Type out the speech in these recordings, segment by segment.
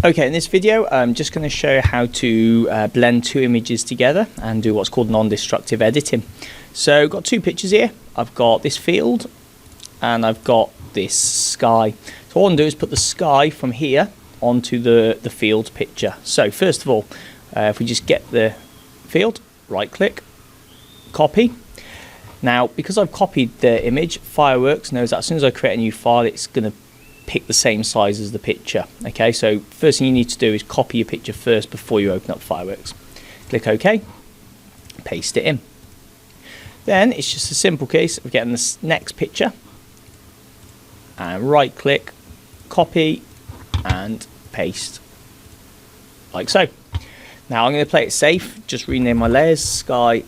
Okay, in this video I'm just going to show you how to blend two images together and do what's called non-destructive editing. So I've got two pictures here. I've got this field and I've got this sky. So all I'm going to do is put the sky from here onto the field picture. So first of all, if we just get the field, right click, copy. Now because I've copied the image, Fireworks knows that as soon as I create a new file it's going to pick the same size as the picture. Okay, so first thing you need to do is copy your picture first before you open up Fireworks. Click OK, paste it in. Then it's just a simple case of getting this next picture and right click, copy and paste like so. Now I'm going to play it safe, just rename my layers sky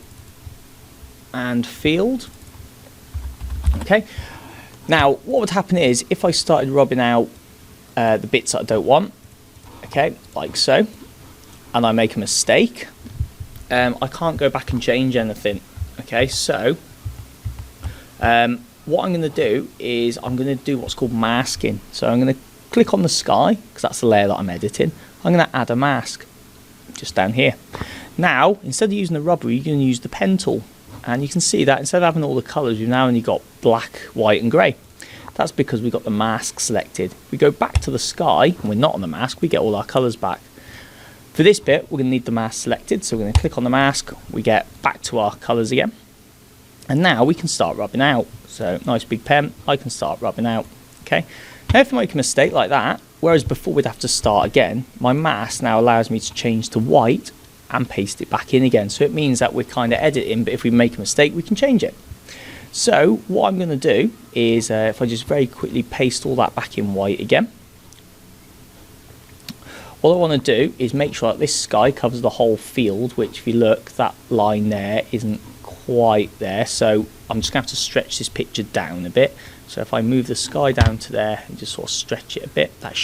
and field. Okay. Now, what would happen is, if I started rubbing out the bits that I don't want, okay, like so, and I make a mistake, I can't go back and change anything, okay, so what I'm going to do is I'm going to do what's called masking. So I'm going to click on the sky, because that's the layer that I'm editing. I'm going to add a mask, just down here. Now, instead of using the rubber, you're going to use the pen tool. And you can see that instead of having all the colours, we've now only got black, white and grey. That's because we've got the mask selected. If we go back to the sky, and we're not on the mask, we get all our colours back. For this bit, we're going to need the mask selected, so we're going to click on the mask, we get back to our colours again. And now we can start rubbing out. So, nice big pen, I can start rubbing out. Okay. Now if I make a mistake like that, whereas before we'd have to start again, my mask now allows me to change to white and paste it back in again. So it means that we're kind of editing, but if we make a mistake we can change it. So what I'm going to do is if I just very quickly paste all that back in white again, all I want to do is make sure that this sky covers the whole field, which if you look, that line there isn't quite there, so I'm just going to have to stretch this picture down a bit. So if I move the sky down to there and just sort of stretch it a bit, that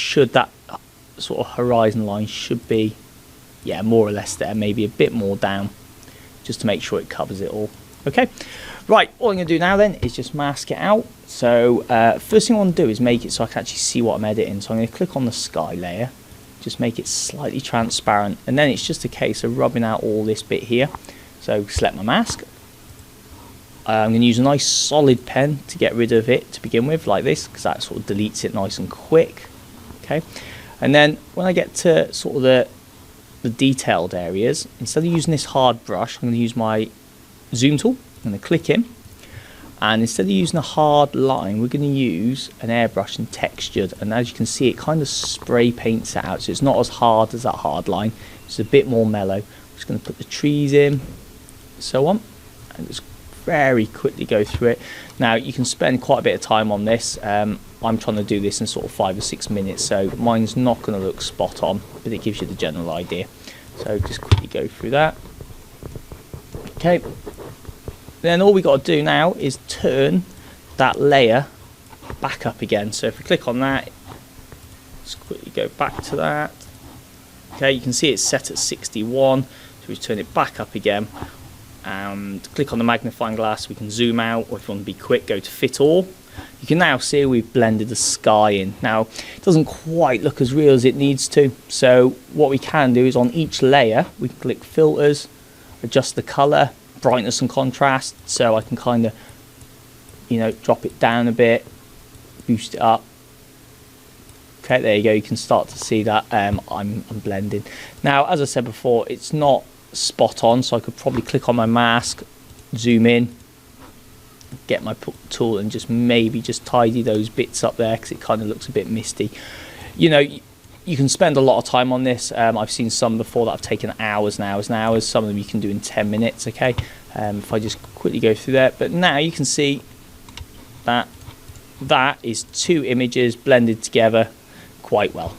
sort of horizon line should be, yeah, more or less there, maybe a bit more down, just to make sure it covers it all. Okay, right, all I'm going to do now then is just mask it out. So first thing I want to do is make it so I can actually see what I'm editing. So I'm going to click on the sky layer, just make it slightly transparent, and then it's just a case of rubbing out all this bit here. So select my mask. I'm going to use a nice solid pen to get rid of it to begin with, like this, because that sort of deletes it nice and quick. Okay, and then when I get to sort of the detailed areas, instead of using this hard brush, I'm going to use my zoom tool. I'm going to click in, and instead of using a hard line, we're going to use an airbrush and textured, and as you can see it kind of spray paints it out, so it's not as hard as that hard line, it's a bit more mellow. I'm just going to put the trees in, so on, and just very quickly go through it. Now you can spend quite a bit of time on this. I'm trying to do this in sort of 5 or 6 minutes, so mine's not going to look spot on, but it gives you the general idea. So just quickly go through that. Okay, then all we got to do now is turn that layer back up again. So if we click on that, let's quickly go back to that. Okay, you can see it's set at 61, so we turn it back up again and click on the magnifying glass. We can zoom out, or if you want to be quick, go to fit all. You can now see we've blended the sky in. Now it doesn't quite look as real as it needs to, so what we can do is on each layer we can click filters, adjust the color, brightness and contrast, so I can kind of, you know, drop it down a bit, boost it up. Okay, there you go, you can start to see that I'm blending. Now as I said before, it's not spot on, so I could probably click on my mask, zoom in, get my tool and just maybe just tidy those bits up there, because it kind of looks a bit misty. You know, you can spend a lot of time on this. I've seen some before that have taken hours and hours and hours. Some of them you can do in 10 minutes. Okay, if I just quickly go through that, but now you can see that that is two images blended together quite well.